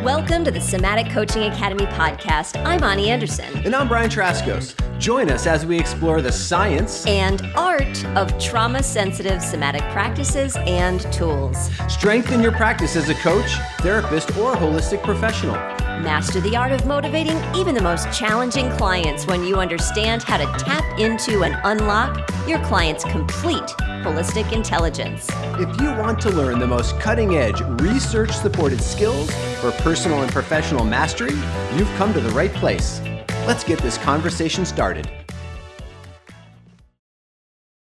Welcome to the Somatic Coaching Academy podcast. I'm Ani Anderson. And I'm Brian Trzaskos. Join us as we explore the science and art of trauma-sensitive somatic practices and tools. Strengthen your practice as a coach, therapist, or holistic professional. Master the art of motivating even the most challenging clients when you understand how to tap into and unlock your client's complete holistic intelligence. If you want to learn the most cutting-edge, research-supported skills for personal and professional mastery, you've come to the right place. Let's get this conversation started.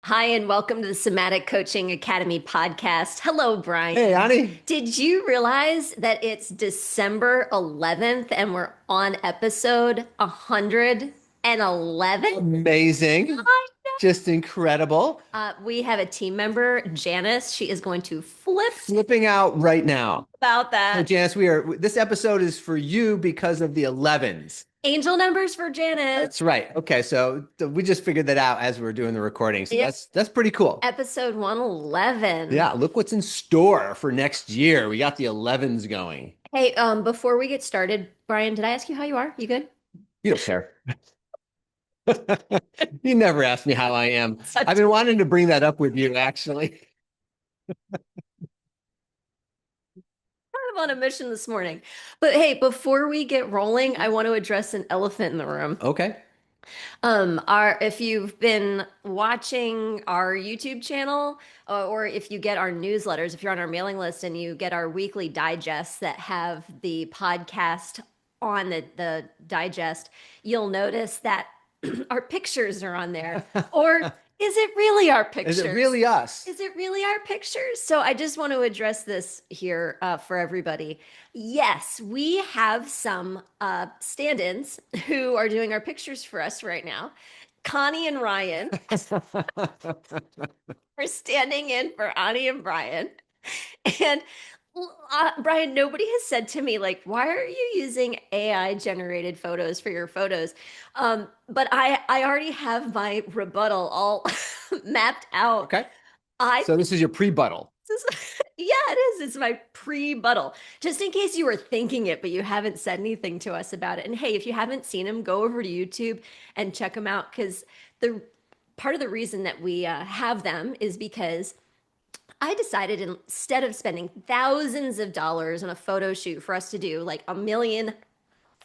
Hi, and welcome to the Somatic Coaching Academy podcast. Hello, Brian. Hey, Ani. Did you realize that it's December 11th and we're on episode 111? Amazing. Just incredible. We have a team member, Janice. She is going to flipping out right now about that. So Janice, this episode is for you because of the 11s. Angel numbers for Janice. That's right. Okay, so we just figured that out as we were doing the recording. So that's pretty cool. Episode 111. Yeah, look what's in store for next year. We got the 11s going. Hey, before we get started, Brian, did I ask you how you are? You good? You don't care. You never ask me how I am. I've been wanting to bring that up with you, actually. On a mission this morning. But hey, before we get rolling, I want to address an elephant in the room. Okay. If you've been watching our YouTube channel, or if you get our newsletters, if you're on our mailing list and you get our weekly digests that have the podcast on the digest, you'll notice that our pictures are on there. Or is it really our pictures? Is it really us? Is it really our pictures? So I just want to address this here for everybody. Yes, we have some stand-ins who are doing our pictures for us right now. Connie and Ryan are standing in for Ani and Brian. And Brian, nobody has said to me, like, why are you using AI generated photos for your photos? But I already have my rebuttal all mapped out. Okay. So this is your pre-buttal. Yeah, it is. It's my pre-buttal. Just in case you were thinking it, but you haven't said anything to us about it. And hey, if you haven't seen them, go over to YouTube and check them out. Because part of the reason that we have them is because I decided instead of spending thousands of dollars on a photo shoot for us to do like a million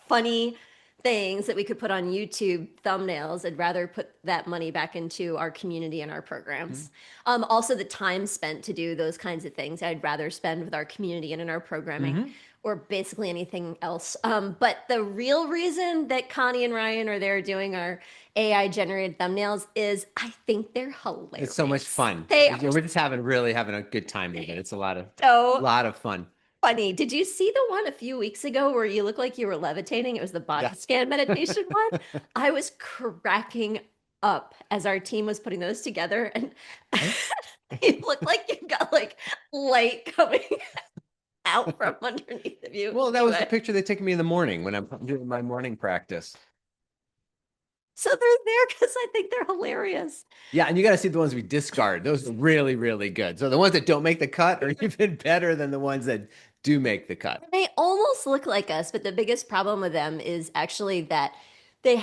funny things that we could put on YouTube thumbnails, I'd rather put that money back into our community and our programs. Mm-hmm. Also, the time spent to do those kinds of things, I'd rather spend with our community and in our programming or basically anything else. But the real reason that Connie and Ryan are there doing our AI generated thumbnails is I think they're hilarious. It's so much fun. We're just really having a good time with it. It's a lot of fun. Funny. Did you see the one a few weeks ago where you looked like you were levitating? It was the body scan meditation one. I was cracking up as our team was putting those together, and it looked like you got like light coming out from underneath of you. Well, that was the picture they take me in the morning when I'm doing my morning practice. So they're there because I think they're hilarious. Yeah, and you got to see the ones we discard. Those are really, really good. So the ones that don't make the cut are even better than the ones that do make the cut. They almost look like us, but the biggest problem with them is actually that the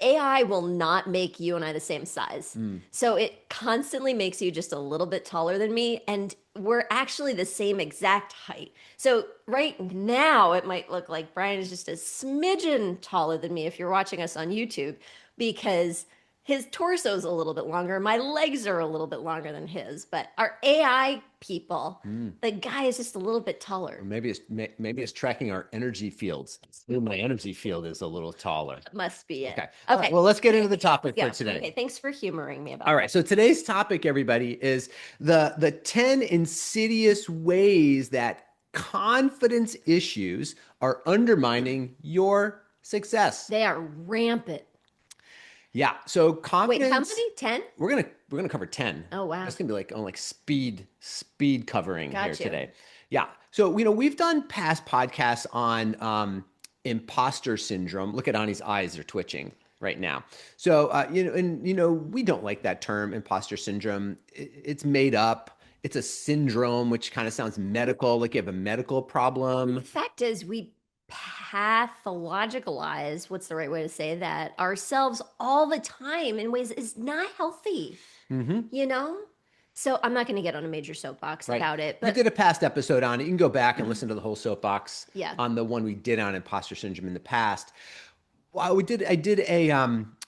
AI will not make you and I the same size. So it constantly makes you just a little bit taller than me. And we're actually the same exact height. So right now it might look like Brian is just a smidgen taller than me if you're watching us on YouTube, because his torso is a little bit longer. My legs are a little bit longer than his, but our AI people, the guy is just a little bit taller. Or maybe it's tracking our energy fields. My energy field is a little taller. Must be it. Okay. Right, well, let's get into the topic for today. Okay. Thanks for humoring me about All right. So today's topic, everybody, is the 10 insidious ways that confidence issues are undermining your success. They are rampant. Yeah. So confidence. Wait, how many? 10? We're gonna cover 10. Oh wow. That's gonna be like speed covering here you. today. Yeah. So we've done past podcasts on imposter syndrome. Look at Ani's eyes; they're twitching right now. So we don't like that term, imposter syndrome. It's made up. It's a syndrome, which kind of sounds medical, like you have a medical problem. The fact is, we pathologicalize, what's the right way to say that, ourselves all the time in ways is not healthy, Hmm. you know? So I'm not going to get on a major soapbox Right. about it, We but did a past episode on it. You can go back and listen to the whole soapbox yeah. on the one we did on imposter syndrome in the past. Well, I did a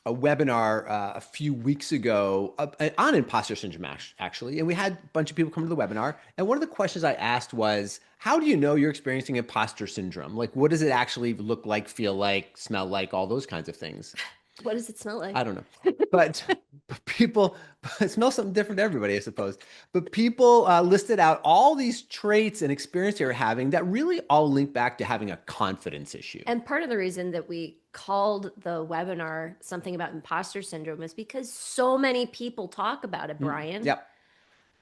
webinar a few weeks ago on imposter syndrome actually, and we had a bunch of people come to the webinar. And one of the questions I asked was, "How do you know you're experiencing imposter syndrome? Like, what does it actually look like, feel like, smell like, all those kinds of things?" What does it smell like? I don't know. But, but people, it smells something different to everybody, I suppose. But people listed out all these traits and experience they were having that really all link back to having a confidence issue. And part of the reason that we called the webinar something about imposter syndrome is because so many people talk about it, Mm, Brian. yep.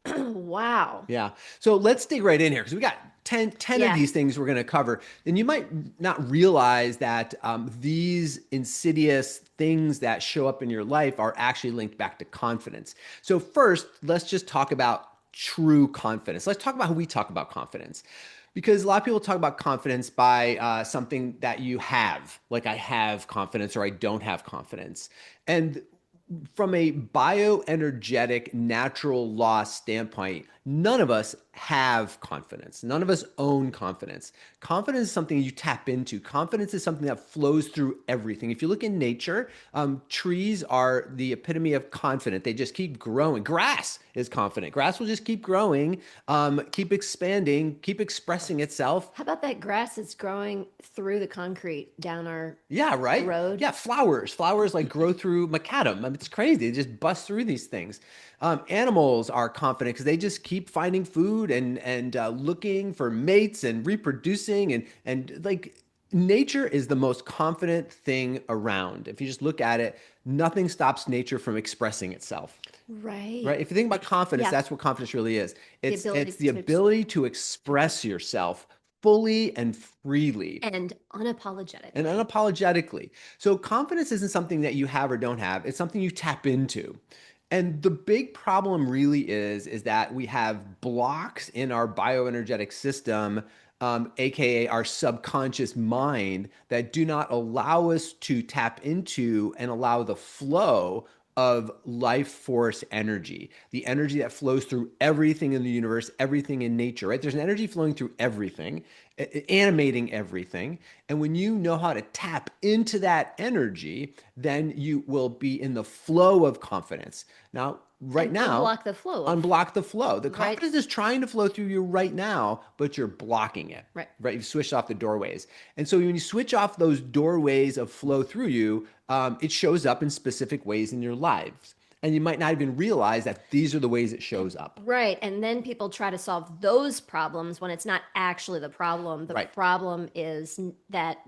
Wow. Yeah. So let's dig right in here because we got ten of Yeah. these things we're going to cover. And you might not realize that these insidious things that show up in your life are actually linked back to confidence. So, first, let's just talk about true confidence. Let's talk about how we talk about confidence. Because a lot of people talk about confidence by something that you have, like I have confidence or I don't have confidence. And from a bioenergetic natural law standpoint, none of us have confidence. None of us own confidence. Confidence is something you tap into. Confidence is something that flows through everything. If you look in nature, trees are the epitome of confident. They just keep growing. Grass is confident. Grass will just keep growing, keep expanding, keep expressing itself. How about that grass that's growing through the concrete down our Yeah, right. road? Yeah, flowers like grow through macadam. I mean, it's crazy. They just bust through these things. Animals are confident because they just keep finding food and looking for mates and reproducing and like nature is the most confident thing around. If you just look at it, nothing stops nature from expressing itself. Right. Right? If you think about confidence, Yeah. that's what confidence really is. The It's ability the to ability to express yourself fully and freely and and unapologetically. unapologetically. So confidence isn't something that you have or don't have. It's something you tap into. And the big problem really is that we have blocks in our bioenergetic system, aka our subconscious mind, that do not allow us to tap into and allow the flow of life force energy, the energy that flows through everything in the universe, everything in nature, right? There's an energy flowing through everything, animating everything. And when you know how to tap into that energy, then you will be in the flow of confidence. Now, right And now, unblock the flow of, unblock the flow. The right? confidence is trying to flow through you right now, but you're blocking it. Right. Right, you've switched off the doorways, and so when you switch off those doorways of flow through you, it shows up in specific ways in your lives, and you might not even realize that these are the ways it shows up. Right. And then people try to solve those problems when it's not actually the problem. The Right. problem is that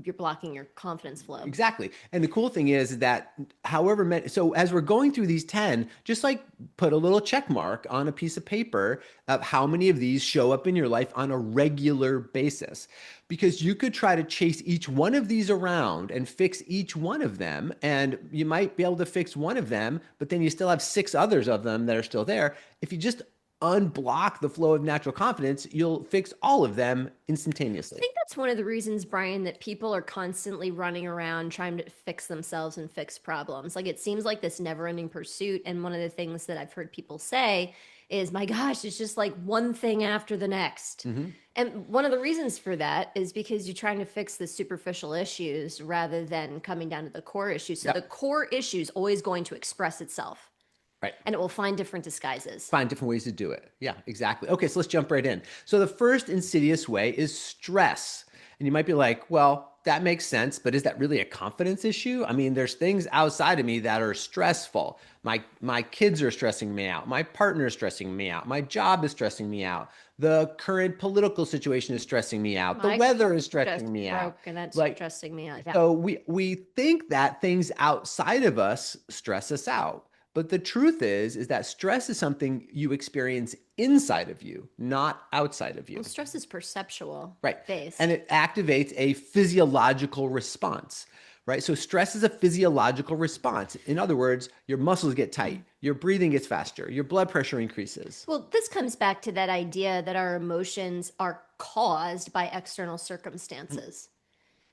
you're blocking your confidence flow. Exactly. And the cool thing is that however many, so as we're going through these 10, just like put a little check mark on a piece of paper of how many of these show up in your life on a regular basis. Because you could try to chase each one of these around and fix each one of them. And you might be able to fix one of them, but then you still have six others of them that are still there. If you just unblock the flow of natural confidence, you'll fix all of them I instantaneously. think that's one of the reasons, Brian, that people are constantly running around trying to fix themselves and fix problems. Like it seems like this never ending pursuit. And one of the things that I've heard people say is, my gosh, it's just like one thing after the next. Mm-hmm. And one of the reasons for that is because you're trying to fix the superficial issues rather than coming down to the core issues. So the Yep. core issue is always going to express itself Right. and it will find different disguises. Find different ways to do it. Yeah, exactly. Okay, so let's jump right in. So the first insidious way is stress. And you might be like, well, that makes sense, but is that really a confidence issue? I mean, there's things outside of me that are stressful. My kids are stressing me out. My partner is stressing me out. My job is stressing me out. The current political situation is stressing me out. The My weather is just stressing me out. broke and that's Like, stressing me out. Yeah. so we think that things outside of us stress us out. But the truth is that stress is something you experience inside of you, not outside of Well, you. stress is perceptual Right. And based. it activates a physiological response, right? So stress is a physiological response. In other words, your muscles get tight, your breathing gets faster, your blood pressure increases. Well, this comes back to that idea that our emotions are caused by external circumstances.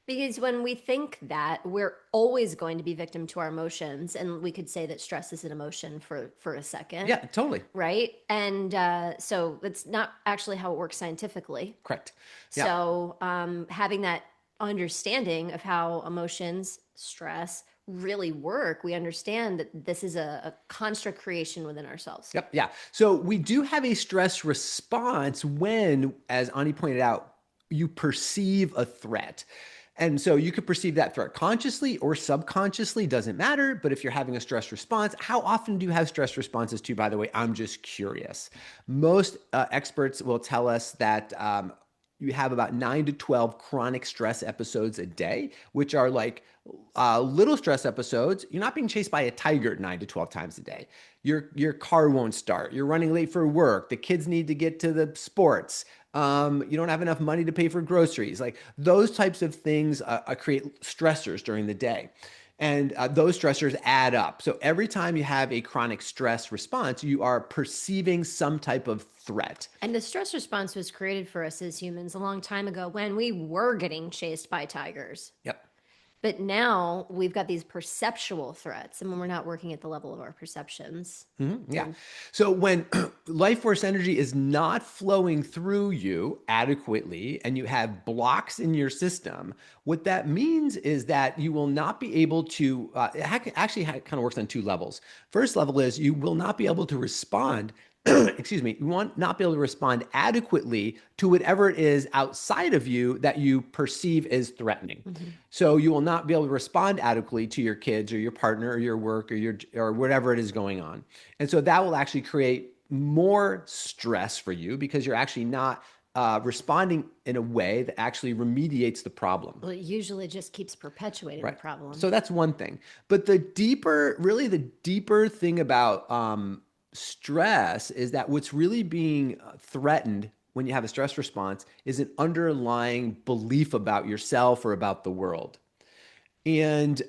Because when we think that, we're always going to be victim to our emotions, and we could say that stress is an emotion for a second, Yeah, totally. right? And so that's not actually how it works scientifically. Correct. Yeah. So having that understanding of how emotions, stress really work, we understand that this is a construct creation within ourselves. Yep. Yeah. So we do have a stress response when, as Ani pointed out, you perceive a threat. And so you could perceive that threat consciously or subconsciously, doesn't matter. But if you're having a stress response, how often do you have stress responses too? By the way, I'm just curious. Most experts will tell us that you have about 9 to 12 chronic stress episodes a day, which are like little stress episodes. You're not being chased by a tiger 9 to 12 times a day. Your car won't start. You're running late for work. The kids need to get to the sports. You don't have enough money to pay for groceries. Like those types of things create stressors during the day. And those stressors add up. So every time you have a chronic stress response, you are perceiving some type of threat. And the stress response was created for us as humans a long time ago when we were getting chased by tigers. Yep. But now we've got these perceptual threats, and when we're not working at the level of our perceptions, Yeah. then So when life force energy is not flowing through you adequately and you have blocks in your system, what that means is that you will not be able to, actually kind of works on two levels. First level is you will not be able to respond. Excuse me, you want not be able to respond adequately to whatever it is outside of you that you perceive as threatening. mm-hmm. So you will not be able to respond adequately to your kids or your partner or your work or whatever it is going on. And so that will actually create more stress for you because you're actually not responding in a way that actually remediates the problem. Well, it usually just keeps perpetuating the Right. problem. So that's one thing. But really the deeper thing about stress is that what's really being threatened when you have a stress response is an underlying belief about yourself or about the world. And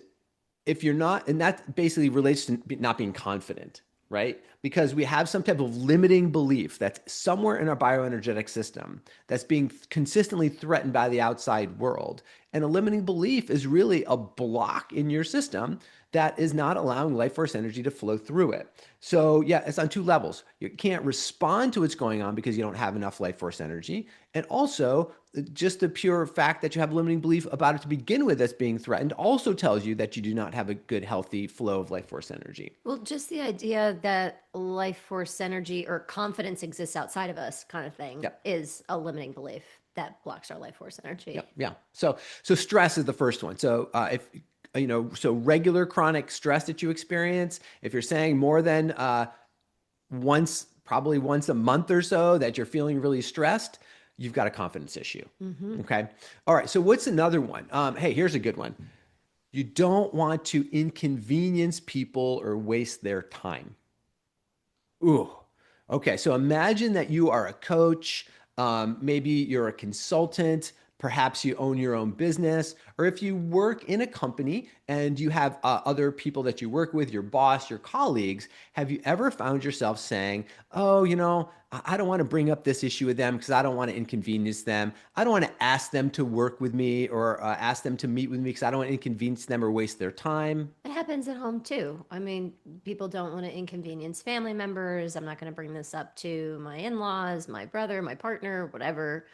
if you're not, and that basically relates to not being confident, right? Because we have some type of limiting belief that's somewhere in our bioenergetic system that's being consistently threatened by the outside world. And a limiting belief is really a block in your system that is not allowing life force energy to flow through it. So, yeah, it's on two levels. You can't respond to what's going on because you don't have enough life force energy. And also, just the pure fact that you have a limiting belief about it to begin with that's being threatened also tells you that you do not have a good, healthy flow of life force energy. Well, just the idea that life force energy or confidence exists outside of us, kind of thing, Yep. is a limiting belief that blocks our life force energy. Yep. Yeah. So stress is the first one. So if so regular chronic stress that you experience, if you're saying more than probably once a month or so that you're feeling really stressed, you've got a confidence issue. Mm-hmm. Okay. All right. So what's another one? Hey, here's a good one. You don't want to inconvenience people or waste their time. Ooh. Okay. So imagine that you are a coach. Maybe you're a consultant. Perhaps you own your own business, or if you work in a company and you have other people that you work with, your boss, your colleagues, have you ever found yourself saying, oh, I don't want to bring up this issue with them because I don't want to inconvenience them. I don't want to ask them to work with me or ask them to meet with me because I don't want to inconvenience them or waste their time. It happens at home too. I mean, people don't want to inconvenience family members. I'm not going to bring this up to my in laws, my brother, my partner, whatever.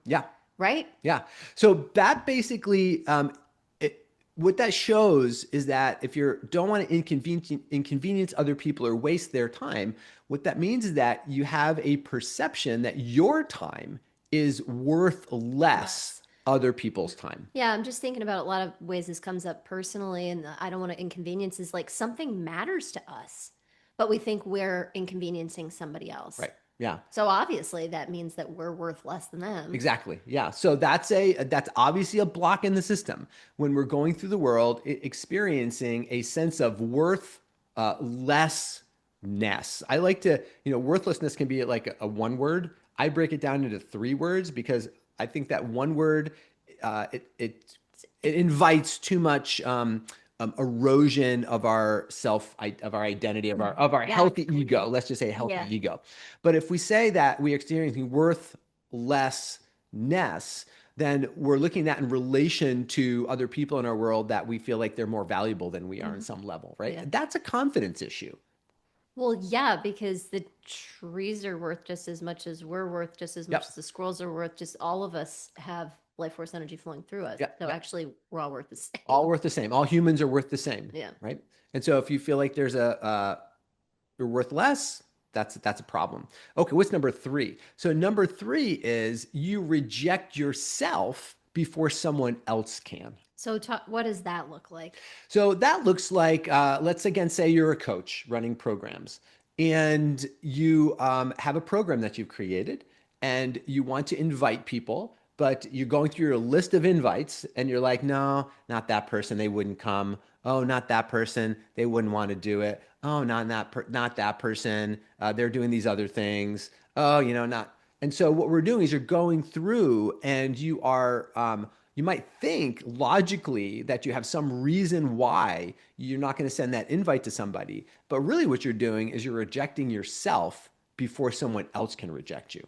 Yeah. Right? Yeah. So that basically, what that shows is that if you don't want to inconvenience other people or waste their time, what that means is that you have a perception that your time is worth less Less. other people's time. Yeah, I'm just thinking about a lot of ways this comes up personally, and I don't want to inconvenience is like something matters to us, but we think we're inconveniencing somebody else. Right. Yeah. So obviously that means that we're worth less than them. Exactly. Yeah. So that's obviously a block in the system when we're going through the world experiencing a sense of worth lessness. I like to, worthlessness can be like a one word. I break it down into three words because I think that one word it invites too much erosion of our of our identity, of our Yeah. healthy ego. Let's just say healthy Yeah. ego. But if we say that we are experiencing worth lessness, then we're looking at that in relation to other people in our world that we feel like they're more valuable than we are in Mhm. some level, right? Yeah. That's a confidence issue. Well, yeah, because the trees are worth just as much as we're worth, just as much Yep. as the squirrels are worth. Just all of us have life force energy flowing through us. Yep. So Yep. actually, we're all worth the All same. worth the same. All humans are worth the same, Yeah. right? And so if you feel like there's you're worth less, that's a problem. Okay, what's number three? So number three is you reject yourself before someone else can. So, what does that look like? So that looks like, let's again say you're a coach running programs and you have a program that you've created and you want to invite people, but you're going through your list of invites and you're like, no, not that person, they wouldn't come. Oh, not that person, they wouldn't want to do it. Oh, not that person, they're doing these other things. Oh, not. And so what we're doing is you're going through and you might think logically that you have some reason why you're not going to send that invite to somebody. But really, what you're doing is you're rejecting yourself before someone else can reject you.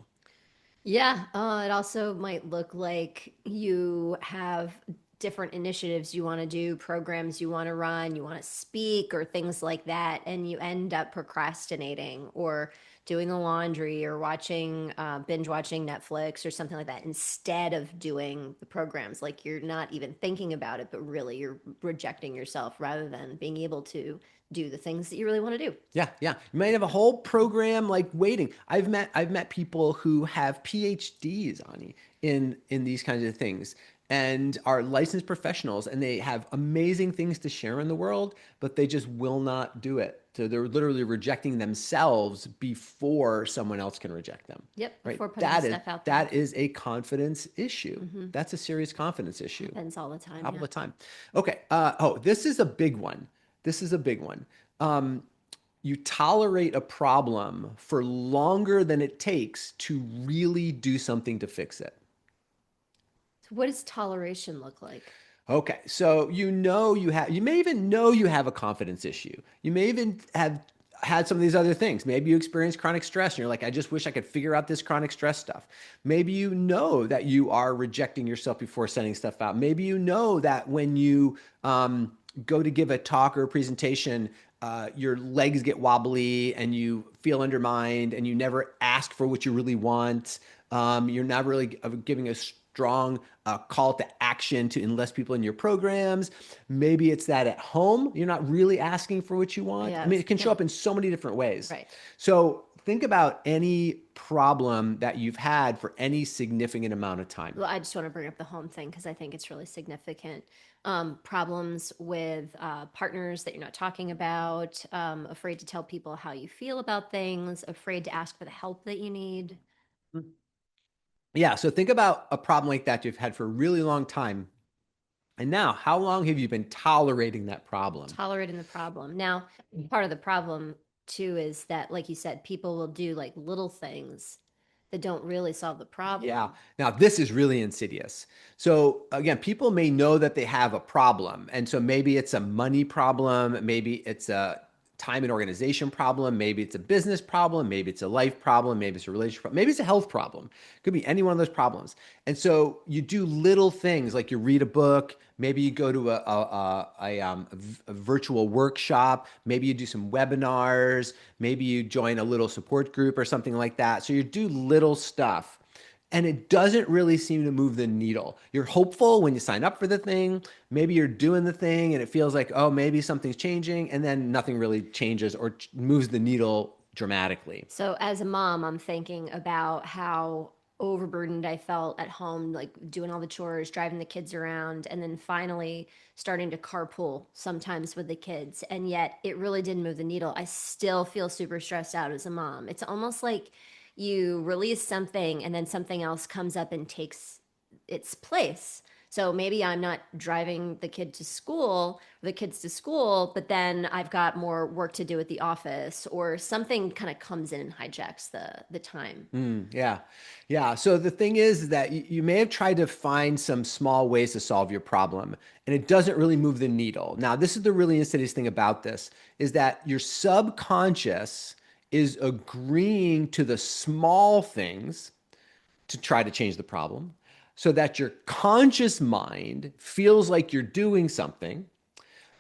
Yeah, it also might look like you have different initiatives you want to do, programs you want to run, you want to speak, or things like that, and you end up procrastinating or doing the laundry or binge watching Netflix or something like that instead of doing the programs. Like you're not even thinking about it, but really you're rejecting yourself rather than being able to do the things that you really want to do. Yeah, yeah. You might have a whole program like waiting. I've met people who have PhDs, Ani, in these kinds of things and are licensed professionals and they have amazing things to share in the world, but they just will not do it. So they're literally rejecting themselves before someone else can reject them. Yep, Right? before putting the That is stuff out there. that is a confidence issue. Hmm. That's a serious confidence issue Happens all the time. all Yeah. the time. Okay. Oh, this is a big one. This is a big one. Um, you tolerate a problem for longer than it takes to really do something to fix it. So what does toleration look like? Okay, so you may even know you have a confidence issue. You may even have had some of these other things. Maybe you experience chronic stress and you're like, I just wish I could figure out this chronic stress stuff. Maybe you know that you are rejecting yourself before sending stuff out. Maybe you know that when you go to give a talk or a presentation, your legs get wobbly and you feel undermined and you never ask for what you really want. You're not really giving a strong call to action to enlist people in your programs. Maybe it's that at home, you're not really asking for what you want. I Yeah, mean, it can show yeah, up in so many different ways. right. So think about any problem that you've had for any significant amount of time. Well, I just want to bring up the home thing because I think it's really significant. Problems with partners that you're not talking about, afraid to tell people how you feel about things, afraid to ask for the help that you need. Yeah, so think about a problem like that you've had for a really long time. And now, how long have you been tolerating that problem? Tolerating the problem. Now, part of the problem too is that, like you said, people will do like little things that don't really solve the Yeah. problem. Now, this is really insidious. So, again, people may know that they have a problem. And so maybe it's a money problem. Maybe it's a time and organization problem. Maybe it's a business problem. Maybe it's a life problem. Maybe it's a relationship problem. Maybe it's a health problem. It could be any one of those problems. And so you do little things like you read a book. Maybe you go to a virtual workshop. Maybe you do some webinars. Maybe you join a little support group or something like that. So you do little stuff and it doesn't really seem to move the needle. You're hopeful when you sign up for the thing. Maybe you're doing the thing and it feels like, oh, maybe something's changing. And then nothing really changes or moves the needle dramatically. So as a mom, I'm thinking about how overburdened I felt at home, like doing all the chores, driving the kids around, and then finally starting to carpool sometimes with the kids. And yet it really didn't move the needle. I still feel super stressed out as a mom. It's almost like you release something and then something else comes up and takes its place. So maybe I'm not driving the kids to school, but then I've got more work to do at the office or something kind of comes in and hijacks the time. Yeah. Yeah. So the thing is that you may have tried to find some small ways to solve your problem, and it doesn't really move the needle. Now, this is the really insidious thing about this is that your subconscious is agreeing to the small things to try to change the problem. so that your conscious mind feels like you're doing something,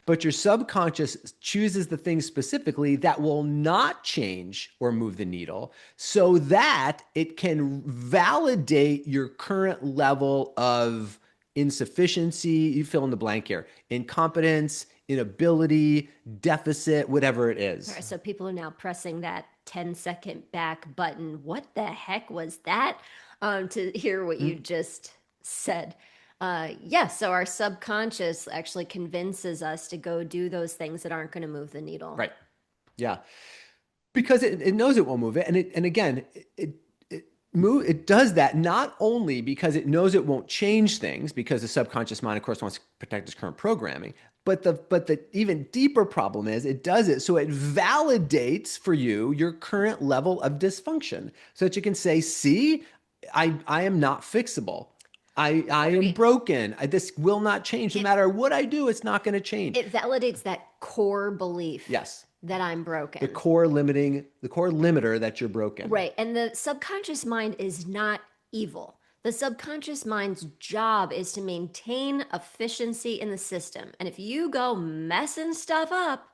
but your subconscious chooses the things specifically that will not change or move the needle so that it can validate your current level of insufficiency. You fill in the blank here: incompetence, inability, deficit, whatever it All right, is. so people are now pressing that 10-second back button. What the heck was that? To hear what you Mm, just said. Yeah, so our subconscious actually convinces us to go do those things that aren't going to move the needle. right. Yeah. Because it knows it won't move it. And again, it does that not only because it knows it won't change things, because the subconscious mind, of course, wants to protect its current programming. But the even deeper problem is it does it so it validates for you your current level of dysfunction, so that you can say, see, I am not fixable. I am Right. broken. This will not change. No It matter what I do, it's not going to change. it validates that core belief Yes. that I'm The broken. core limiting, the core limiter that you're broken. Right. And the subconscious mind is not evil. The subconscious mind's job is to maintain efficiency in the system. And if you go messing stuff up,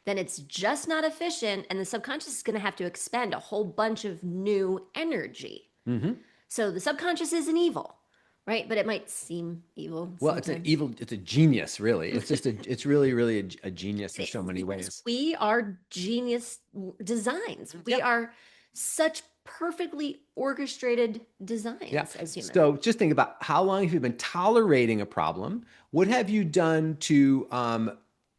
then it's just not efficient. And the subconscious is going to have to expend a whole bunch of new energy. Hmm. So the subconscious isn't evil, right? But it might seem evil Well, it's an sometimes. evil, it's a genius, really. It's really, really a genius in It so is many because ways. we are genius designs. We Yep. are such perfectly orchestrated Yeah. designs as humans. So just think about, how long have you been tolerating a problem? What have you done to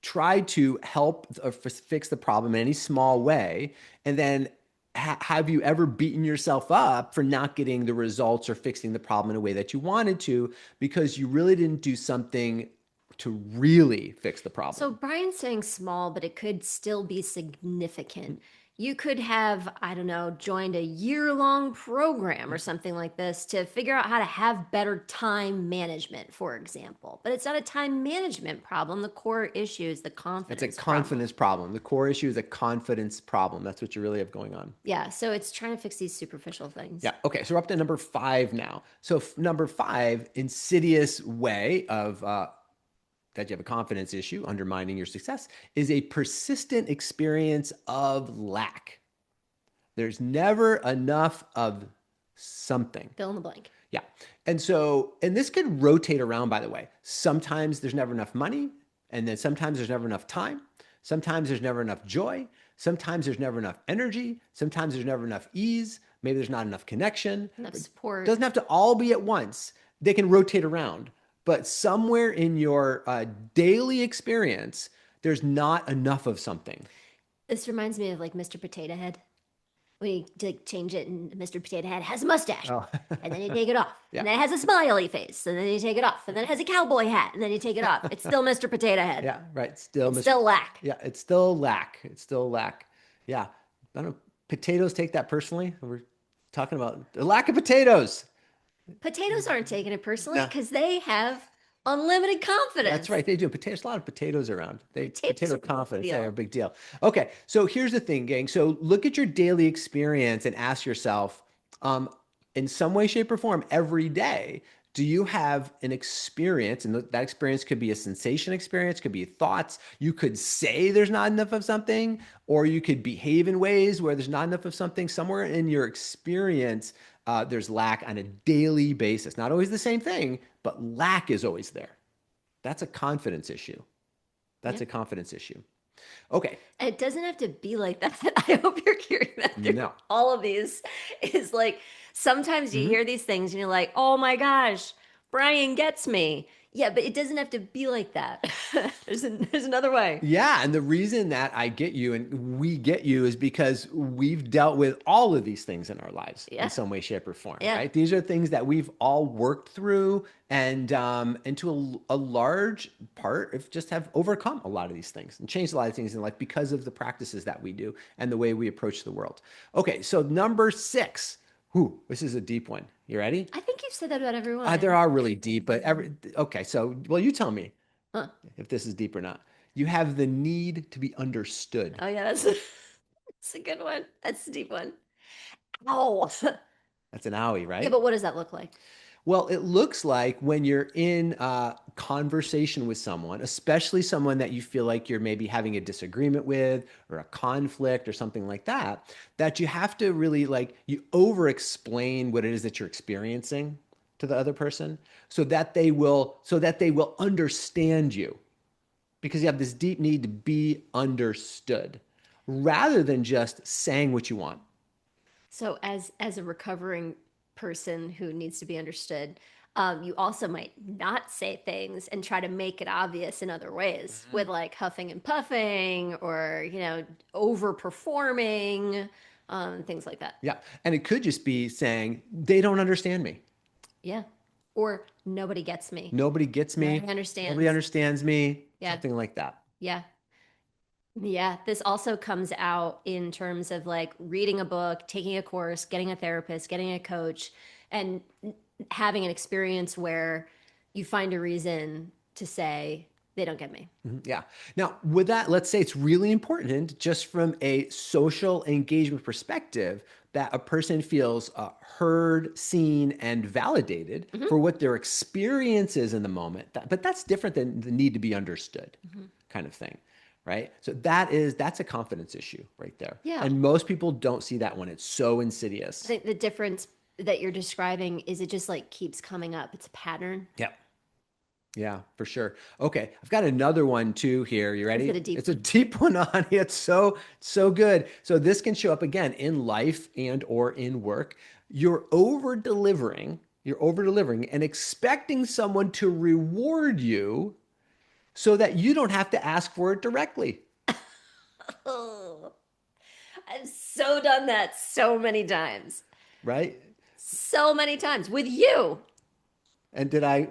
try to help or fix the problem in any small way? And then have you ever beaten yourself up for not getting the results or fixing the problem in a way that you wanted to, because you really didn't do something to really fix the So problem? Brian's saying small, but it could still be significant. You could have, I don't know, joined a year-long program or something like this to figure out how to have better time management, for example. But it's not a time management problem. The core issue is the It's a confidence problem. confidence problem. The core issue is a confidence problem. That's what you really have going on. Yeah, so it's trying to fix these superficial things. Yeah. Okay. So we're up to number five now. So number five, insidious way of that you have a confidence issue, undermining your success, is a persistent experience of lack. There's never enough of something. Fill in the blank. Yeah. And this could rotate around, by the way. Sometimes there's never enough money, and then sometimes there's never enough time. Sometimes there's never enough joy. Sometimes there's never enough energy. Sometimes there's never enough ease. Maybe there's not enough connection. Enough It support. doesn't have to all be at once. They can rotate around. But somewhere in your daily experience, there's not enough of something. This reminds me of like Mr. Potato Head. When you like change it and Mr. Potato Head has a mustache. Oh, And then you take it off. yeah. And then it has a smiley face. And then you take it off. And then it has a cowboy hat. And then you take it off. It's still Mr. Potato Head. Yeah, right. Still, It's still lack. yeah, it's still lack. It's still lack. Yeah. I don't know. Potatoes take that personally. We're talking about the lack of potatoes. Potatoes aren't taking it personally No, because they have unlimited that's confidence. right. They do. Potatoes, a lot of potatoes around. Potatoes Potato are a big confidence. They are a deal. big deal. Okay. So here's the thing, gang. So look at your daily experience and ask yourself, um, in some way, shape, or form, every day, do you have an experience? And that experience could be a sensation experience, could be thoughts. You could say there's not enough of something, or you could behave in ways where there's not enough of something. Somewhere in your experience, there's lack on a daily basis. Not always the same thing, but lack is always there. That's a confidence issue. Yeah. That's a confidence issue. Okay. It doesn't have to be like that. I hope you're hearing that through No. all of these. Is like sometimes you Mhm. hear these things and you're like, oh my gosh, Brian gets me. Yeah, but it doesn't have to be like that. There's another way. Yeah, and the reason that I get you and we get you is because we've dealt with all of these things in our lives in Yeah. some way, shape, or form, Yeah. right? These are things that we've all worked through, and to a large part, have just have overcome a lot of these things and changed a lot of things in life because of the practices that we do and the way we approach the world. Okay, so number six. Whew, this is a deep one. You ready? I think you've said that about There everyone. are really deep, but okay. So, well, you tell me Huh. if this is deep or not. You have the need to be understood. Oh yeah, that's a good one. That's a deep one. Oh. That's an owie, Yeah, right? but what does that look like? Well, it looks like when you're in conversation with someone, especially someone that you feel like you're maybe having a disagreement with or a conflict or something like that, that you have to really like you over explain what it is that you're experiencing to the other person so that they will understand you because you have this deep need to be understood rather than just saying what you want. So as a recovering person who needs to be understood, you also might not say things and try to make it obvious in other ways with like huffing and puffing or, overperforming, things like that. Yeah. And it could just be saying, they don't understand me. Yeah. Or nobody gets me. Nobody gets Nobody me. Nobody understands. understands me. Yeah. Something like that. Yeah. Yeah, this also comes out in terms of like reading a book, taking a course, getting a therapist, getting a coach, and having an experience where you find a reason to say, they don't get me. Yeah. Now, with that, let's say it's really important just from a social engagement perspective that a person feels heard, seen, and validated Hmm. for what their experience is in the moment. But that's different than the need to be understood Hmm. kind of thing, right? So that's a confidence issue right there. Yeah. And most people don't see that one. It's so I insidious. think the difference that you're describing is it just like keeps coming up. It's a pattern. Yeah. Yeah, for sure. Okay, I've got another one too here. You Is it ready? a deep It's a one? deep one on it. It's so good. So this can show up again in life and or in work. You're over delivering and expecting someone to reward you so that you don't have to ask for it directly, Oh, I've so done that so many times. right? So many times with you. And did I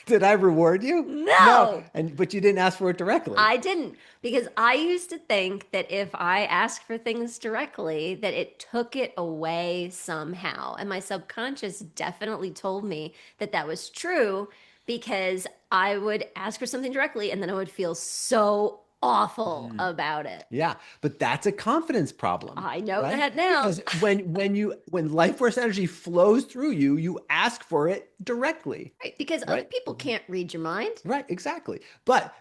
did I reward you? No, No. and but you didn't ask for it directly. I didn't because I used to think that if I asked for things directly, that it took it away somehow. And my subconscious definitely told me that that was true because I would ask for something directly and then I would feel so awful about it. Yeah, but that's a confidence problem, I know right? that now. Because when life force energy flows through you, you ask for it directly, Right? Because other right? people can't read your mind. Right, exactly. But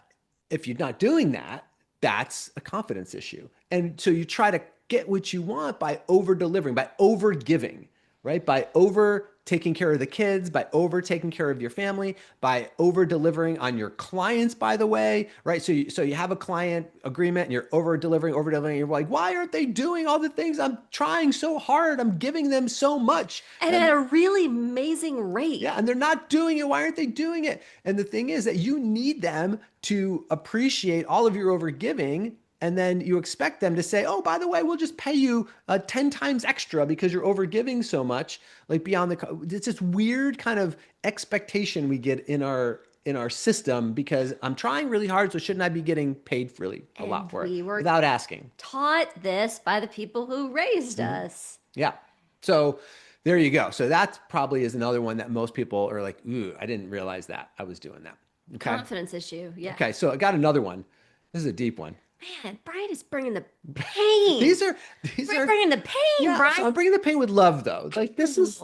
if you're not doing that, that's a confidence issue. And so you try to get what you want by over delivering, by over giving, right? By over taking care of the kids, by over taking care of your family, by over delivering on your clients, by the way, right? So you have a client agreement and you're over delivering. You're like, why aren't they doing all the things I'm trying so hard? I'm giving them so much. And at a really amazing rate. Yeah, and they're not doing it. Why aren't they doing it? And the thing is that you need them to appreciate all of your overgiving, and then you expect them to say, "Oh, by the way, we'll just pay you 10 times extra because you're overgiving so much." Like beyond it's this weird kind of expectation we get in our system because I'm trying really hard, so shouldn't I be getting paid really a lot And for it we were without asking? taught this by the people who raised us. Yeah. So there you go. So that probably is another one that most people are like, ooh, I didn't realize that I was doing that. Okay. Confidence issue. Yeah. Okay. So I got another one. This is a deep one. Man, Brian is bringing the pain. These are, these We're are, bringing the pain, yeah. Brian. So I'm bringing the pain with love though. Like Oh. this is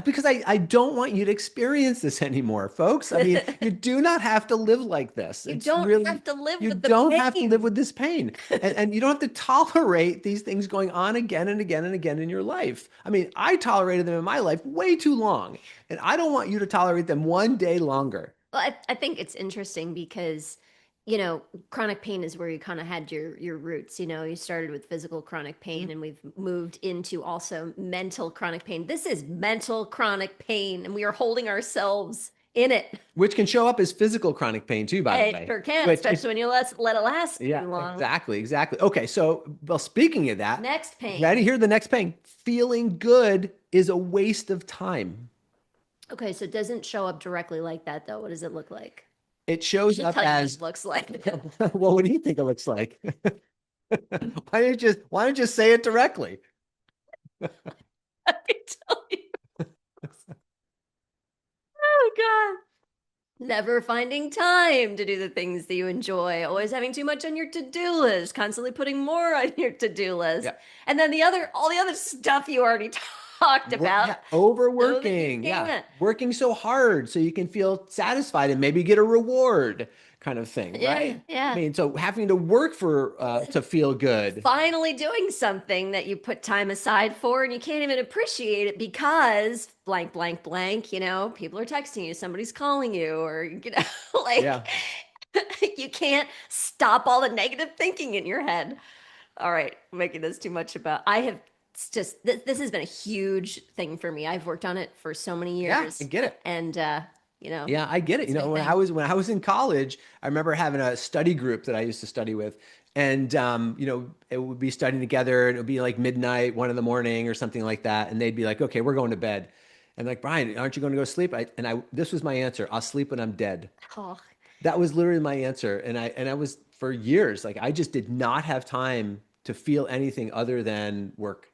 because I don't want you to experience this anymore, folks. I mean, you do not have to live like this. You It's don't really, have to live you with the don't have to live pain. with this pain. And you don't have to tolerate these things going on again and again and again in your life. I mean, I tolerated them in my life way too long, and I don't want you to tolerate them one day longer. Well, I think it's interesting because, chronic pain is where you kind of had your roots. You started with physical chronic pain, and we've moved into also mental chronic pain. This is mental chronic pain, and we are holding ourselves in it. Which can show up as physical chronic pain too, by the It way. sure can, Which it, especially when you let it last yeah, too long. exactly, exactly. Okay, so well, speaking of that, Next pain. ready? Here, the next pain. Feeling good is a waste of time. Okay, so it doesn't show up directly like that, though. What does it look like? It shows Just up tell you what as it looks like. well, what do you think it looks like? Why don't you just say it directly? I can tell you. Oh, God. Never finding time to do the things that you enjoy, always having too much on your to-do list, constantly putting more on your to-do list. Yeah. And then all the other stuff you already talked about Yeah, so that you overworking. Yeah, can't. working so hard so you can feel satisfied and maybe get a reward kind of thing, Yeah, right? I yeah. mean, so having to work for to feel good. Finally doing something that you put time aside for and you can't even appreciate it because blank, blank, blank, people are texting you, somebody's calling you, or, Yeah. like you can't stop all the negative thinking in your head. All right, I'm making this too much about. I have it's just this has been a huge thing for me. I've worked on it for so many Yeah, I years, get it. and Yeah, I get it. it's a big When thing. when I was in college, I remember having a study group that I used to study with, and it would be studying together, and it would be like midnight, 1 in the morning, or something like that, and they'd be like, "Okay, we're going to bed," and like, Brian, aren't you going to go sleep? This was my answer: I'll sleep when I'm dead. Oh, That was literally my answer, and I was for years like I just did not have time to feel anything other than work.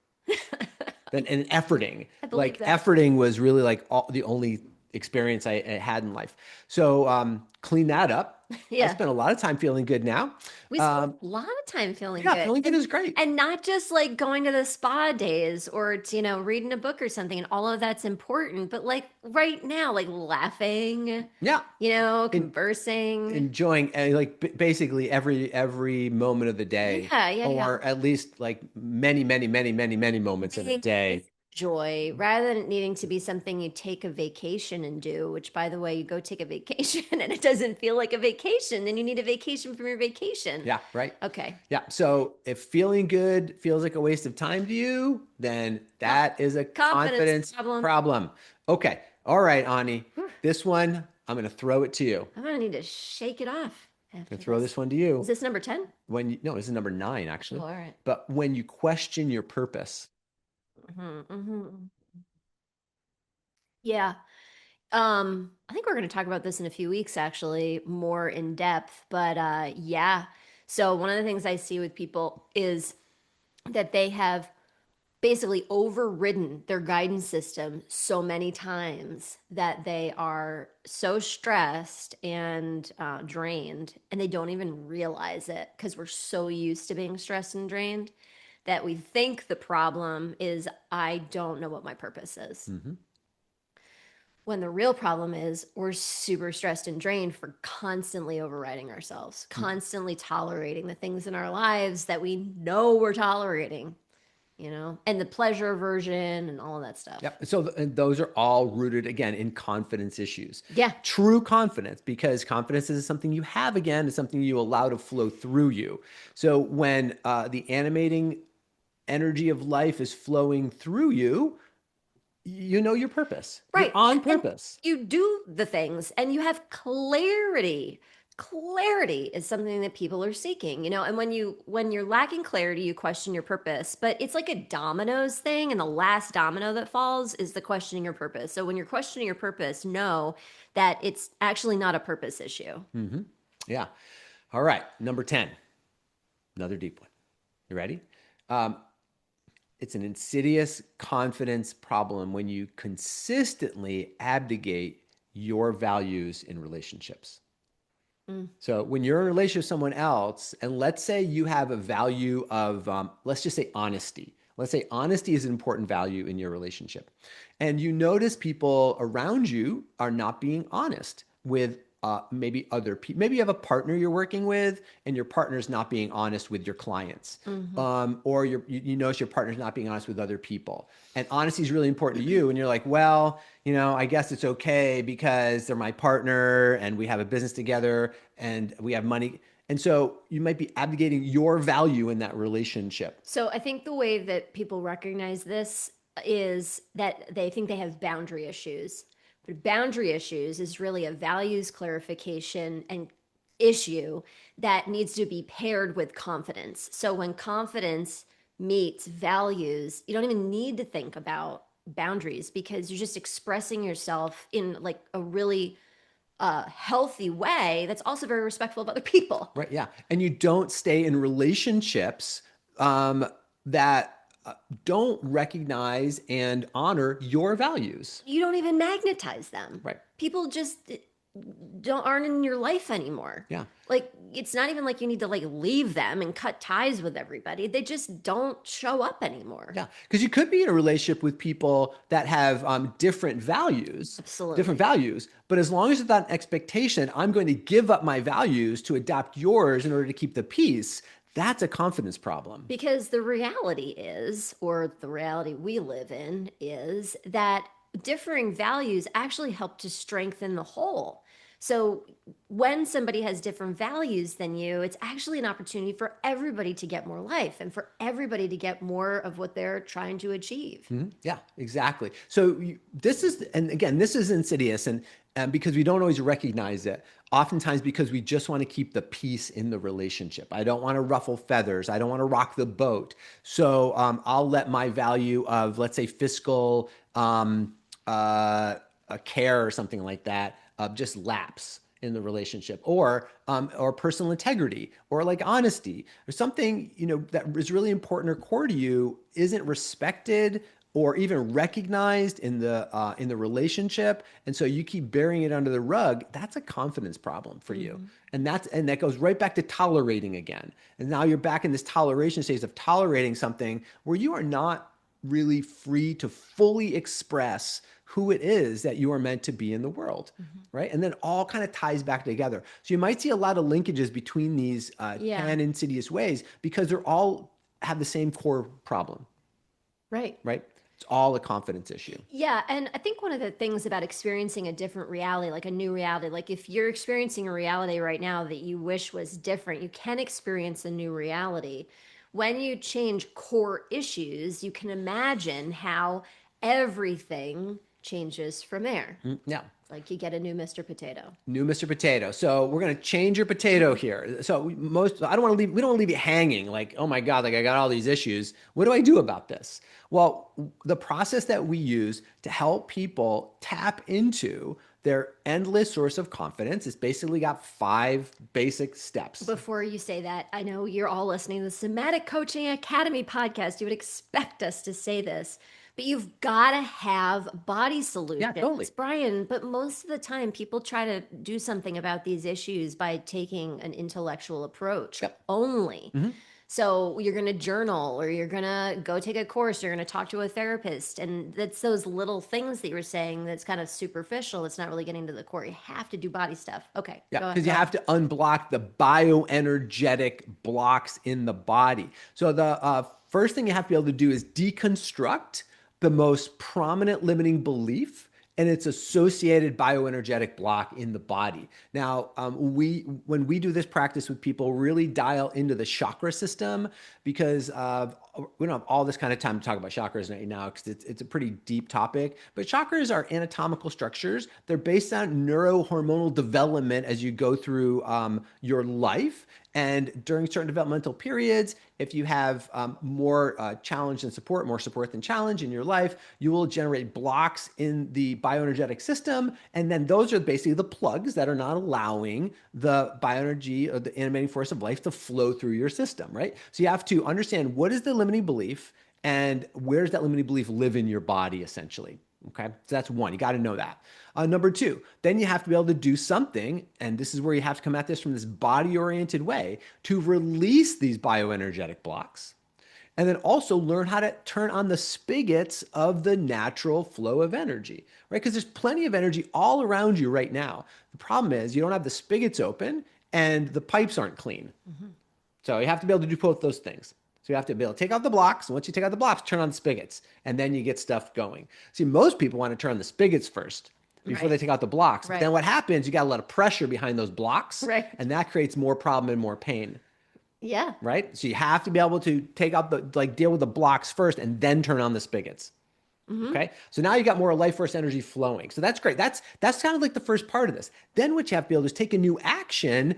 Than and efforting. I believe Like that. efforting was really like the only experience I had in life. So clean that up. I Yeah. spent a lot of time feeling good now. We spend Um, a lot of time feeling yeah, good. feeling good And is great. and not just like going to the spa days or it's, reading a book or something, and all of that's important, but like right now, like laughing, Yeah, in, conversing. enjoying like basically every moment of the day, Yeah, yeah, yeah. or at least like many, many, many, many, many moments in a Big, big day. joy rather than it needing to be something you take a vacation and do, which by the way, you go take a vacation and it doesn't feel like a vacation, then you need a vacation from your vacation. Yeah, right. Okay. Yeah. So if feeling good feels like a waste of time to you, then Oh, that is a confidence confidence problem. problem. Okay. All right, Ani. Whew. This one, I'm going to throw it to you. I'm gonna need to shake it off I'm going after to throw this. this one to Is you. this number 10? No, this is number 9, Oh, actually. all right. But when you question your purpose, Mm-hmm. Yeah. I think we're going to talk about this in a few weeks, actually, more in depth. But yeah. So one of the things I see with people is that they have basically overridden their guidance system so many times that they are so stressed and drained, and they don't even realize it because we're so used to being stressed and drained that we think the problem is I don't know what my purpose is. hmm When the real problem is we're super stressed and drained for constantly overriding ourselves, constantly tolerating the things in our lives that we know we're tolerating, and the pleasure aversion and all of that stuff. Yep. So and those are all rooted again in confidence issues. Yeah, True confidence, because confidence is something you have again, is something you allow to flow through you. So when the animating energy of life is flowing through you, you know your purpose. You're right. on And purpose. you do the things and you have clarity. Clarity is something that people are seeking, and when you're lacking clarity, you question your purpose, but it's like a dominoes thing, and the last domino that falls is the questioning your purpose. So when you're questioning your purpose, know that it's actually not a purpose issue. hmm Yeah. All right. Number 10, another deep one. You ready? Um, it's an insidious confidence problem when you consistently abdicate your values in relationships. Mm. So when you're in a relationship with someone else, and let's say you have a value of, let's just say honesty. Let's say honesty is an important value in your relationship. And you notice people around you are not being honest with maybe other people. Maybe you have a partner you're working with, and your partner's not being honest with your clients. Hmm. Or you notice your partner's not being honest with other people. And honesty is really important to you. And you're like, well, I guess it's okay because they're my partner and we have a business together and we have money. And so you might be abdicating your value in that relationship. So I think the way that people recognize this is that they think they have boundary issues. But boundary issues is really a values clarification and issue that needs to be paired with confidence. So when confidence meets values, you don't even need to think about boundaries because you're just expressing yourself in like a really healthy way that's also very respectful of other people. Right. Yeah. And you don't stay in relationships that don't recognize and honor your values. You don't even magnetize them. Right. People just don't aren't in your life anymore. Yeah. Like it's not even like you need to like leave them and cut ties with everybody. They just don't show up anymore. Yeah, because you could be in a relationship with people that have different Absolutely. values. But as long as it's not an expectation, I'm going to give up my values to adopt yours in order to keep the peace. That's a confidence problem. Because the reality is, or the reality we live in, is that differing values actually help to strengthen the whole. So when somebody has different values than you, it's actually an opportunity for everybody to get more life and for everybody to get more of what they're trying to achieve. Yeah, exactly. So this is, and again, this is insidious, and because we don't always recognize it, oftentimes because we just want to keep the peace in the relationship. I don't want to ruffle feathers. I don't want to rock the boat. So I'll let my value of, let's say, fiscal a care or something like that just lapse in the relationship, or personal integrity, or like honesty, or something that is really important or core to you isn't respected or even recognized in the relationship, and so you keep burying it under the rug. That's a confidence problem for you, and that goes right back to tolerating again. And now you're back in this toleration stage of tolerating something where you are not really free to fully express who it is that you are meant to be in the world, right? And then all kind of ties back together. So you might see a lot of linkages between these Yeah, 10 insidious ways because they're all have the same core problem, right. right? It's all a confidence issue. Yeah, and I think one of the things about experiencing a different reality, like a new reality, like if you're experiencing a reality right now that you wish was different, you can experience a new reality. When you change core issues, you can imagine how everything changes from there. Yeah. Like you get a new Mr. Potato. New Mr. Potato. So we're gonna change your potato here. So I don't want to leave. We don't want to leave you hanging. Like, oh my God, like I got all these issues. What do I do about this? Well, the process that we use to help people tap into their endless source of confidence is basically got 5 basic steps. Before you say that, I know you're all listening to the Somatic Coaching Academy podcast. You would expect us to say this, but you've got to have body Yeah, solutions, totally. Brian. But most of the time, people try to do something about these issues by taking an intellectual approach Yep. only. So you're going to journal or you're going to go take a course, you're going to talk to a therapist. And that's those little things that you were saying that's kind of superficial. It's not really getting to the core. You have to do body stuff. Okay, Yeah, go, because you go have on. to unblock the bioenergetic blocks in the body. So the first thing you have to be able to do is deconstruct the most prominent limiting belief and its associated bioenergetic block in the body. Now, when we do this practice with people, really dial into the chakra system because we don't have all this kind of time to talk about chakras right now because it's a pretty deep topic. But chakras are anatomical structures. They're based on neurohormonal development as you go through your life. And during certain developmental periods, if you have more challenge than support, more support than challenge in your life, you will generate blocks in the bioenergetic system. And then those are basically the plugs that are not allowing the bioenergy or the animating force of life to flow through your system, right? So you have to understand what is the limiting belief and where does that limiting belief live in your body, essentially. Okay, so that's one. You got to know that. Number two, then you have to be able to do something, and this is where you have to come at this from this body-oriented way to release these bioenergetic blocks, and then also learn how to turn on the spigots of the natural flow of energy, right? Because there's plenty of energy all around you right now. The problem is you don't have the spigots open and the pipes aren't clean. So you have to be able to do both those things. So you have to be able to take out the blocks. And once you take out the blocks, turn on the spigots. And then you get stuff going. See, most people want to turn on the spigots first before Right, they take out the blocks. But then right, what happens, you got a lot of pressure behind those blocks. right. And that creates more problem and more pain, Yeah. right? So you have to be able to take out deal with the blocks first and then turn on the spigots. Hmm. Okay. So now you got more life force energy flowing. So that's great. That's kind of like the first part of this. Then what you have to be able to do is take a new action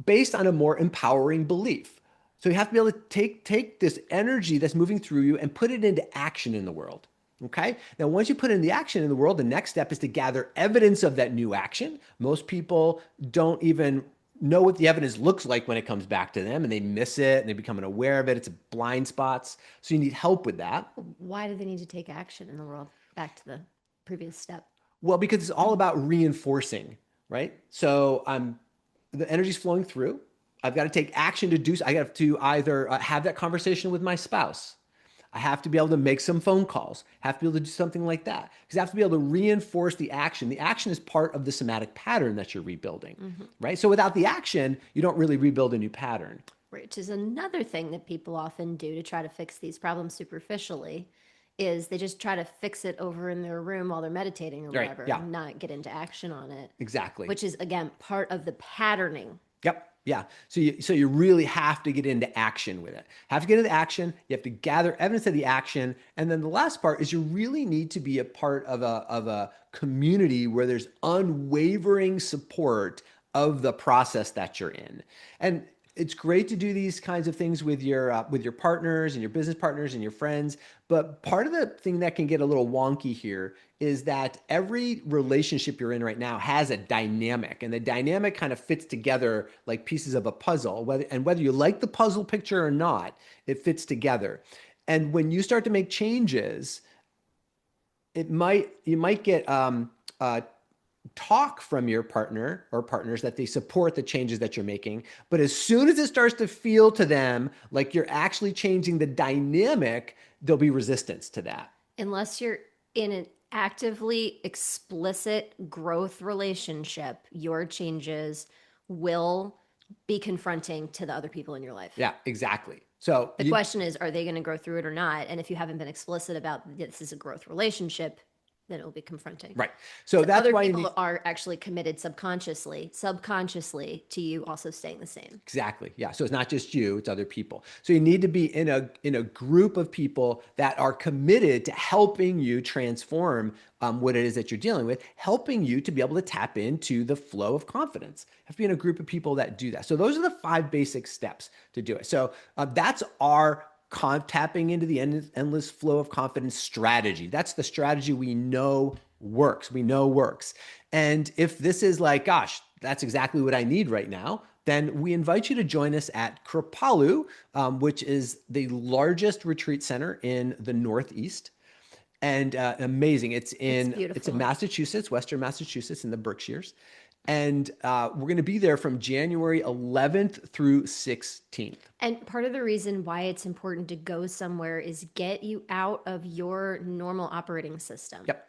based on a more empowering belief. So you have to be able to take this energy that's moving through you and put it into action in the world. Okay. Now, once you put in the action in the world, the next step is to gather evidence of that new action. Most people don't even know what the evidence looks like when it comes back to them and they miss it and they become unaware of it. It's blind spots. So you need help with that. Why do they need to take action in the world? Back to the previous step. Well, because it's all about reinforcing, right? So the energy's flowing through. I've got to take action to do so. I have to either have that conversation with my spouse. I have to be able to make some phone calls, have to be able to do something like that. Because I have to be able to reinforce the action. The action is part of the somatic pattern that you're rebuilding, Mm-hmm. right? So without the action, you don't really rebuild a new pattern. Which is another thing that people often do to try to fix these problems superficially, is they just try to fix it over in their room while they're meditating or Right. whatever, Yeah, and not get into action on it, exactly. which is again part of the patterning. Yep. Yeah. So you really have to get into action with it. Have to get into action. You have to gather evidence of the action, and then the last part is you really need to be a part of a community where there's unwavering support of the process that you're in. And it's great to do these kinds of things with your partners and your business partners and your friends. But part of the thing that can get a little wonky here is that every relationship you're in right now has a dynamic, and the dynamic kind of fits together like pieces of a puzzle. Whether you like the puzzle picture or not, it fits together. And when you start to make changes, you might get talk from your partner or partners that they support the changes that you're making. But as soon as it starts to feel to them like you're actually changing the dynamic, there'll be resistance to that. Unless you're in an actively explicit growth relationship, your changes will be confronting to the other people in your life. Yeah, exactly. So The question is, are they going to grow through it or not? And if you haven't been explicit about this is a growth relationship, then it will be confronting. right. So So that's other why you need people are actually committed subconsciously to you also staying the same. exactly. Yeah. So it's not just you, it's other people. So you need to be in a group of people that are committed to helping you transform what it is that you're dealing with, helping you to be able to tap into the flow of confidence. You have to be in a group of people that do that. So those are the 5 basic steps to do it. So that's our tapping into the endless flow of confidence strategy. That's the strategy we know works. We know works. And if this is like, gosh, that's exactly what I need right now, then we invite you to join us at Kripalu, which is the largest retreat center in the Northeast. And amazing. It's It's in beautiful. Massachusetts, Western Massachusetts, in the Berkshires. And we're going to be there from January 11th through 16th. And part of the reason why it's important to go somewhere is get you out of your normal operating system. Yep.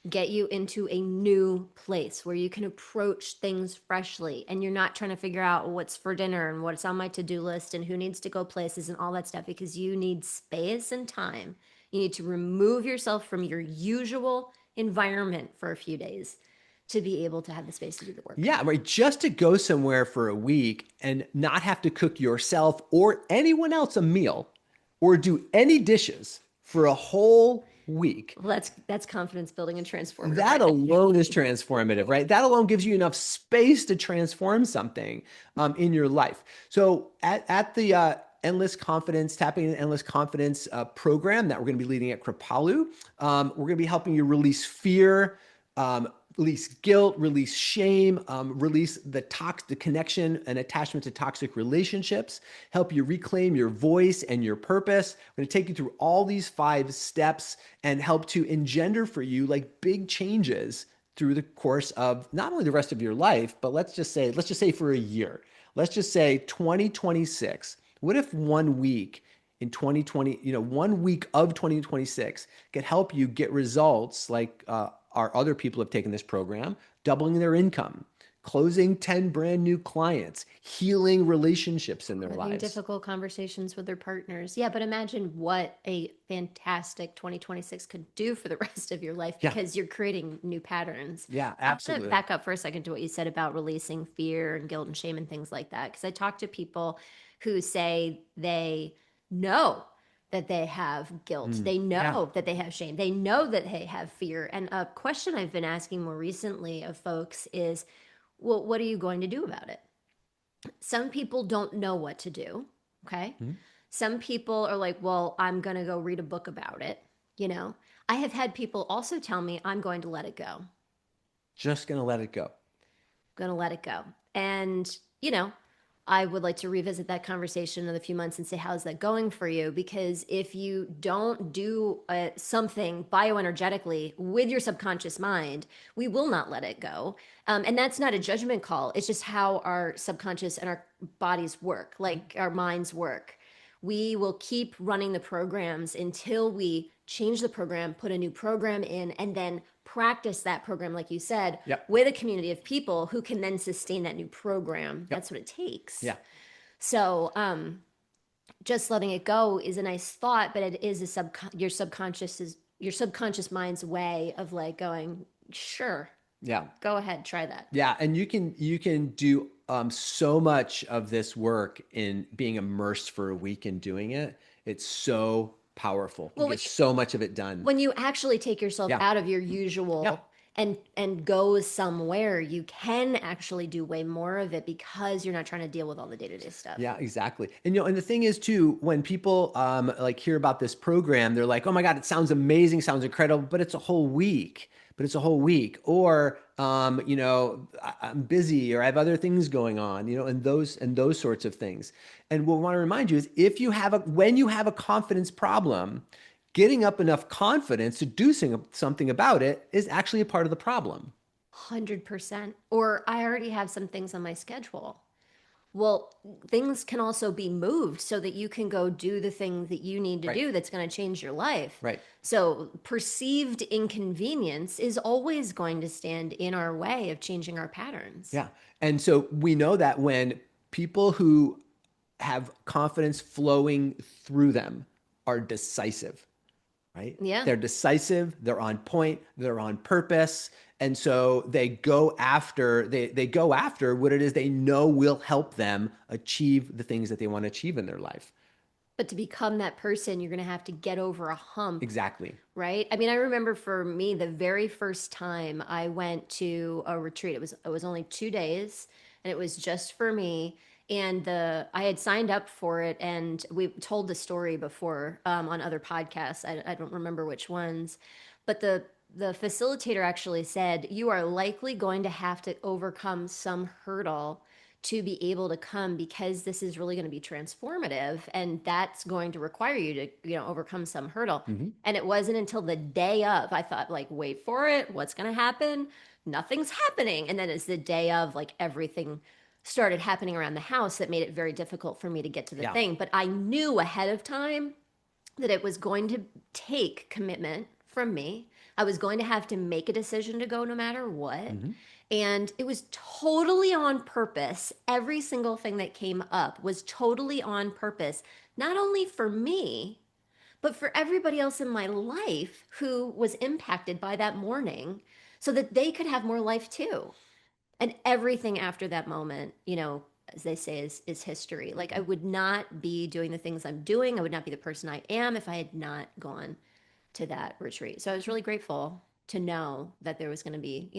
Get you into a new place where you can approach things freshly and you're not trying to figure out what's for dinner and what's on my to-do list and who needs to go places and all that stuff, because you need space and time. You need to remove yourself from your usual environment for a few days to be able to have the space to do the work. Yeah, right. Just to go somewhere for a week and not have to cook yourself or anyone else a meal or do any dishes for a whole week. Well, that's confidence building and transformative That right alone is transformative, right? That alone gives you enough space to transform something in your life. So at the Endless Confidence, Tapping into Endless Confidence program that we're going to be leading at Kripalu, we're going to be helping you release fear, release guilt, release shame, release the connection and attachment to toxic relationships, help you reclaim your voice and your purpose. I'm going to take you through all these 5 steps and help to engender for you like big changes through the course of not only the rest of your life, but let's just say for a year. Let's just say 2026. What if 1 week in 2020, 1 week of 2026 could help you get results like our other people have taken this program, doubling their income, closing 10 brand new clients, healing relationships in their having lives. difficult conversations with their partners. Yeah, but imagine what a fantastic 2026 could do for the rest of your life Yeah. because you're creating new patterns. Yeah, I want to absolutely. back up for a second to what you said about releasing fear and guilt and shame and things like that. Because I talk to people who say they know that they have guilt. They Yeah. know that they have shame. They know that they have fear. And a question I've been asking more recently of folks is, well, what are you going to do about it? Some people don't know what to do. Okay. Mhm. Some people are like, well, I'm going to go read a book about it. You know, I have had people also tell me, I'm going to let it go. Just going to let it go. Going to let it go. And, you know, I would like to revisit that conversation in a few months and say, how's that going for you? Because if you don't do something bioenergetically with your subconscious mind, we will not let it go. And that's not a judgment call. It's just how our subconscious and our bodies work, like our minds work. We will keep running the programs until we change the program, put a new program in, and then practice that program, like you said, Yep. with a community of people who can then sustain that new program. Yep. That's what it takes. Yeah. So, just letting it go is a nice thought, but it is your subconscious mind's way of like going, sure, Yeah. go ahead, try that. Yeah, and you can do so much of this work in being immersed for a week in doing it. It's so powerful. You Well, get so much of it done. when you actually take yourself Yeah, out of your yeah, usual and go somewhere, you can actually do way more of it because you're not trying to deal with all the day-to-day stuff. yeah, exactly. And and the thing is too, when people like hear about this program, they're like, "Oh my God, it sounds amazing, sounds incredible," but it's a whole week. But it's a whole week, or I'm busy, or I have other things going on, and those sorts of things. And what I want to remind you is, if you have a when you have a confidence problem, getting up enough confidence to do something about it is actually a part of the problem. 100%. Or I already have some things on my schedule. Well, things can also be moved so that you can go do the thing that you need to Right. do that's going to change your life. Right. So, perceived inconvenience is always going to stand in our way of changing our patterns. Yeah. And so we know that when people who have confidence flowing through them are decisive, right? Yeah. They're decisive, they're on point, they're on purpose. And so they go after what it is they know will help them achieve the things that they want to achieve in their life. But to become that person, you're going to have to get over a hump, Exactly. right? I mean, I remember for me, the very first time I went to a retreat, it was only 2 days, and it was just for me. And I had signed up for it, and we told the story before on other podcasts. I don't remember which ones, but the facilitator actually said you are likely going to have to overcome some hurdle to be able to come because this is really going to be transformative and that's going to require you to overcome some hurdle. Hmm. And it wasn't until the day of I thought, like, wait for it, what's going to happen? Nothing's happening. And then it's the day of, like, everything started happening around the house that made it very difficult for me to get to the Yeah. thing. But I knew ahead of time that it was going to take commitment from me. I was going to have to make a decision to go no matter what. Hmm. And it was totally on purpose. Every single thing that came up was totally on purpose, not only for me, but for everybody else in my life who was impacted by that morning so that they could have more life too. And everything after that moment, as they say, is history. Like, I would not be doing the things I'm doing. I would not be the person I am if I had not gone to that retreat. So I was really grateful to know that there was going to be,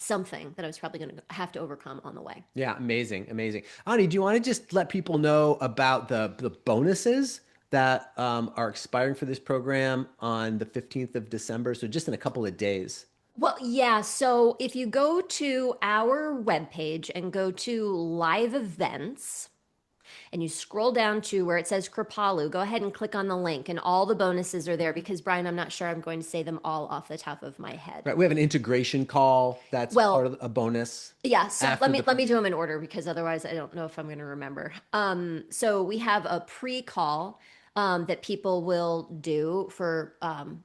something that I was probably going to have to overcome on the way. Yeah, amazing, amazing. Ani, do you want to just let people know about the bonuses that are expiring for this program on the 15th of December? So just in a couple of days. Well, yeah. So if you go to our webpage and go to live events, and you scroll down to where it says Kripalu, go ahead and click on the link, and all the bonuses are there because, Brian, I'm not sure I'm going to say them all off the top of my head. Right, we have an integration call that's part Well, of a bonus yeah, so let after me the. let me do them in order because otherwise I don't know if I'm going to remember. So we have a pre-call that people will do for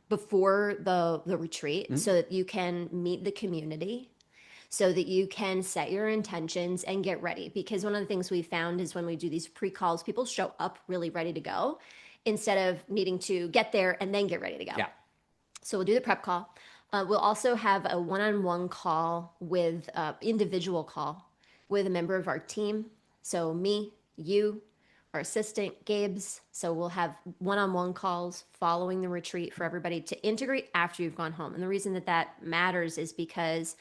before the retreat, Mhm. so that you can meet the community, so that you can set your intentions and get ready. Because one of the things we found is when we do these pre-calls, people show up really ready to go instead of needing to get there and then get ready to go. Yeah. So we'll do the prep call. We'll also have a one-on-one call with individual call with a member of our team. So me, you, our assistant, Gabe's. So we'll have one-on-one calls following the retreat for everybody to integrate after you've gone home. And the reason that that matters is because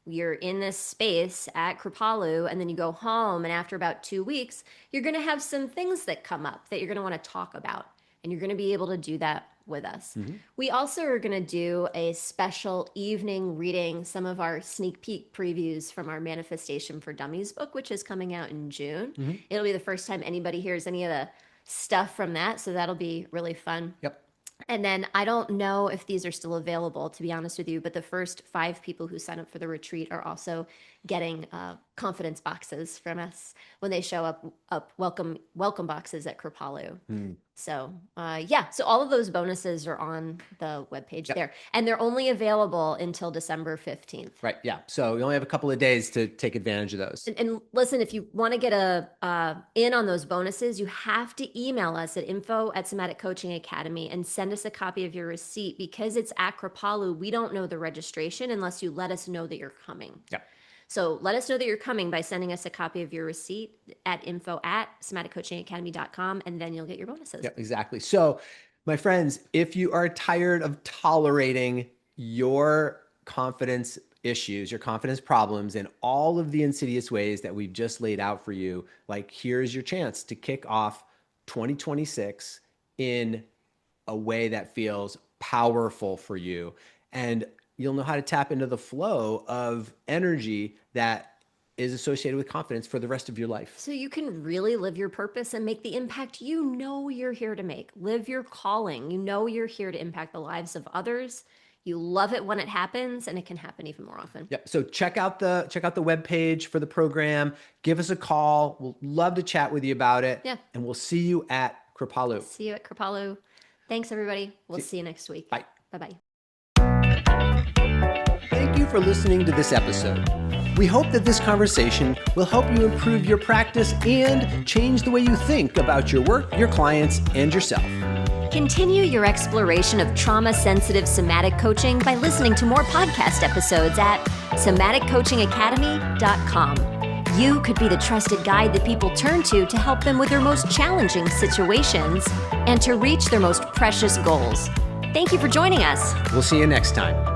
you're in this space at Kripalu and then you go home, and after about 2 weeks, you're going to have some things that come up that you're going to want to talk about. And you're going to be able to do that with us. We also are going to do a special evening reading some of our sneak peek previews from our Manifestation for Dummies book, which is coming out in June. It'll be the first time anybody hears any of the stuff from that, so that'll be really fun. Yep. And then I don't know if these are still available, to be honest with you, but the first 5 people who sign up for the retreat are also getting confidence boxes from us when they show up welcome boxes at Kripalu. So so all of those bonuses are on the webpage there, and they're only available until December 15th. Right. Yeah. So you only have a couple of days to take advantage of those. And listen, if you want to get in on those bonuses, you have to email us at info@Somatic Coaching Academy and send us a copy of your receipt, because it's at Kripalu. We don't know the registration unless you let us know that you're coming. Yeah. So let us know that you're coming by sending us a copy of your receipt at info@somaticcoachingacademy.com, and then you'll get your bonuses. Yeah, exactly. So, my friends, if you are tired of tolerating your confidence issues, your confidence problems, and all of the insidious ways that we've just laid out for you, like, here's your chance to kick off 2026 in a way that feels powerful for you. And you'll know how to tap into the flow of energy that is associated with confidence for the rest of your life. So you can really live your purpose and make the impact you know you're here to make. Live your calling. You know you're here to impact the lives of others. You love it when it happens, and it can happen even more often. Yep. So check out the webpage for the program. Give us a call. We'll love to chat with you about it. Yeah. And we'll see you at Kripalu. See you at Kripalu. Thanks, everybody. We'll see you next week. Bye. Bye-bye. Thank you for listening to this episode. We hope that this conversation will help you improve your practice and change the way you think about your work, your clients, and yourself. Continue your exploration of trauma-sensitive somatic coaching by listening to more podcast episodes at somaticcoachingacademy.com. You could be the trusted guide that people turn to help them with their most challenging situations and to reach their most precious goals. Thank you for joining us. We'll see you next time.